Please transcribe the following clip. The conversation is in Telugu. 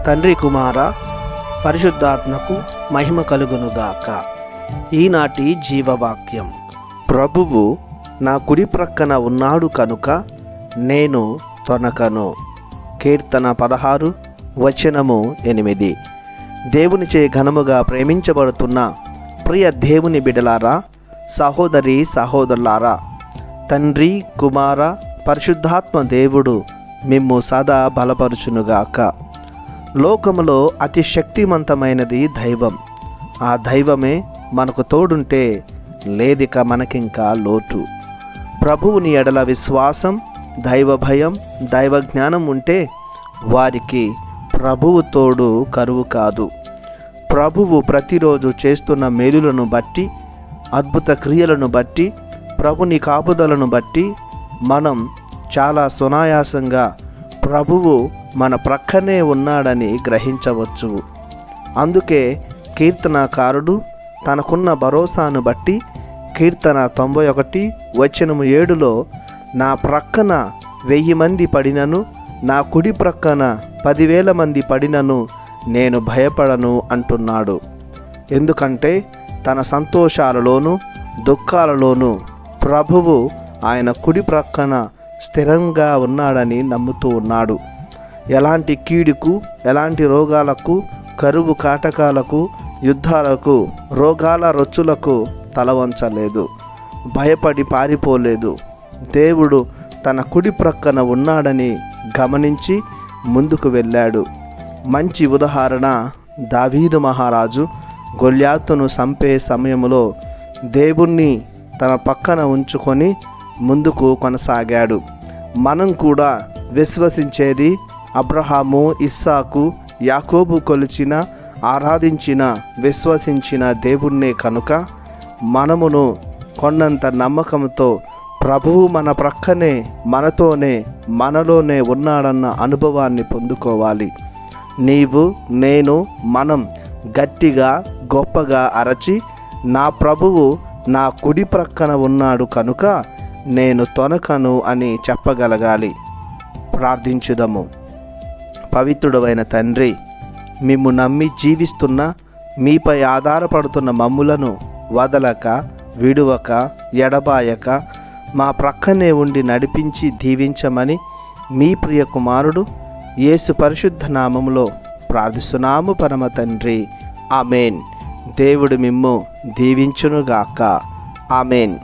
తండ్రి కుమార పరిశుద్ధాత్మకు మహిమ కలుగునుగాక. ఈనాటి జీవవాక్యం. ప్రభువు నా కుడి ప్రక్కన ఉన్నాడు కనుక నేను తొనకను. కీర్తన 16 వచనము 8. దేవునిచే ఘనముగా ప్రేమించబడుతున్న ప్రియ దేవుని బిడ్డలారా, సహోదరి సహోదరులారా, తండ్రి కుమార పరిశుద్ధాత్మ దేవుడు మిమ్ము సదా బలపరుచునుగాక. లోకములో అతి శక్తివంతమైనది దైవం. ఆ దైవమే మనకు తోడుంటే లేదిక మనకింకా లోటు. ప్రభువుని ఎడల విశ్వాసం, దైవ భయం, దైవ జ్ఞానం ఉంటే వారికి ప్రభువు తోడు కరువు కాదు. ప్రభువు ప్రతిరోజు చేస్తున్న మేలులను బట్టి, అద్భుత క్రియలను బట్టి, ప్రభుని కాపుదలను బట్టి మనం చాలా సునాయాసంగా ప్రభువు మన ప్రక్కనే ఉన్నాడని గ్రహించవచ్చు. అందుకే కీర్తనకారుడు తనకున్న భరోసాను బట్టి కీర్తన 91 వచనము 7లో నా ప్రక్కన 1000 మంది పడినను, నా కుడి ప్రక్కన 10,000 మంది పడినను నేను భయపడను అంటున్నాడు. ఎందుకంటే తన సంతోషాలలోనూ దుఃఖాలలోనూ ప్రభువు ఆయన కుడి ప్రక్కన స్థిరంగా ఉన్నాడని నమ్ముతూ ఉన్నాడు. ఎలాంటి కీడుకు, ఎలాంటి రోగాలకు, కరువు కాటకాలకు, యుద్ధాలకు, రోగాల రొచ్చులకు తల వంచలేదు, భయపడి పారిపోలేదు. దేవుడు తన కుడి ప్రక్కన ఉన్నాడని గమనించి ముందుకు వెళ్ళాడు. మంచి ఉదాహరణ దావీదు మహారాజు గొల్యాతును చంపే సమయంలో దేవుణ్ణి తన పక్కన ఉంచుకొని ముందుకు కొనసాగాడు. మనం కూడా విశ్వసించేది అబ్రహాము, ఇస్సాకు, యాకోబు కొలిచిన, ఆరాధించిన, విశ్వసించిన దేవుణ్ణే కనుక మనమును కొన్నంత నమ్మకంతో ప్రభువు మన ప్రక్కనే, మనతోనే, మనలోనే ఉన్నాడన్న అనుభవాన్ని పొందుకోవాలి. నీవు, నేను, మనం గట్టిగా గొప్పగా అరచి నా ప్రభువు నా కుడి ప్రక్కన ఉన్నాడు కనుక నేను తొనకను అని చెప్పగలగాలి. ప్రార్థించుదము. పవిత్రుడైన తండ్రి, మిమ్ము నమ్మి జీవిస్తున్న, మీపై ఆధారపడుతున్న మమ్ములను వదలక, విడువక, ఎడబాయక మా ప్రక్కనే ఉండి నడిపించి దీవించమని మీ ప్రియ కుమారుడు యేసు పరిశుద్ధ నామములో ప్రార్థిస్తున్నాము పరమ తండ్రి. ఆమెన్. దేవుడు మిమ్ము దీవించునుగాక. ఆమెన్.